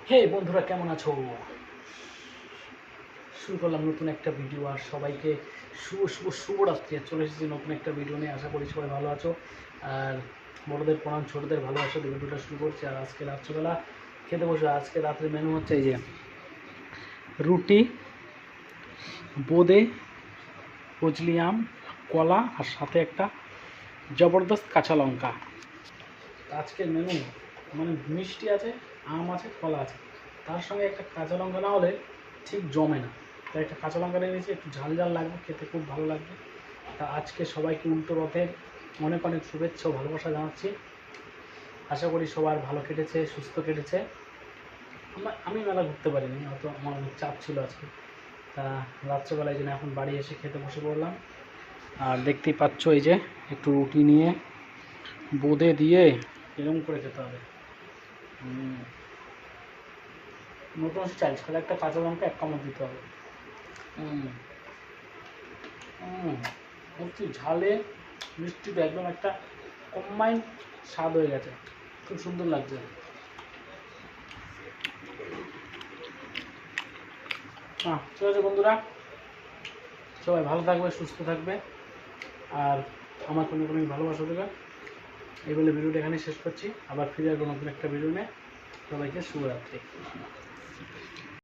হে বন্ধুরা, কেমন আছো? শুরু করলাম নতুন একটা ভিডিও। আর সবাইকে শুভরাত্রি। চলে এসেছি নতুন একটা ভিডিও নিয়ে। আশা করি সবাই ভালো আছো। আর বড়দের প্রণাম, ছোটদের ভালোবাসা দিয়ে ভিডিওটা শুরু করছি। আর আজকে রাত্রেবেলা খেতে বসে, আজকে রাত্রে মেনু হচ্ছে এই যে রুটি, বোঁদে, ফজলি আম, কলা, আর সাথে একটা জবরদস্ত কাঁচা লঙ্কা। আজকের মেনু মানে মিষ্টি আছে, আম আছে, কলা আছে, তার সঙ্গে একটা কাঁচা লঙ্কা না হলে ঠিক জমে না। তাই একটা কাঁচা লঙ্কা নিয়ে নিয়েছি, একটু ঝাল ঝাল লাগবে, খেতে খুব ভালো লাগবে। তা আজকে সবাইকে উল্টো রথের অনেক অনেক শুভেচ্ছা ও ভালোবাসা জানাচ্ছি। আশা করি সবার ভালো কেটেছে, সুস্থ কেটেছে। আমি মেলা ঘুরতে পারিনি, হয়তো আমার অনেক চাপ ছিল আজকে। তা রাত্রেবেলায় জন্য এখন বাড়ি এসে খেতে বসে পড়লাম। আর দেখতেই পাচ্ছ এই যে একটু রুটি নিয়ে বোঁদে দিয়ে এরকম করে খেতে হবে। নতুন স্টাইল, তাহলে একটা কাঁচা লঙ্কা 1 কামড় দিতে হবে। হচ্ছে ঝালে মিষ্টিতে একদম একটা কম্বাইন্ড স্বাদ হয়ে গেছে, খুব সুন্দর লাগছে। ঠিক আছে বন্ধুরা, সবাই ভালো থাকবে, সুস্থ থাকবে, আর আমার কোনো ভালোবাসা দেবে। এই বলে ভিডিওটা এখানে শেষ করছি। আবার ফিরে আসবো নতুন একটা ভিডিও নিয়ে। সবাইকে শুভরাত্রি।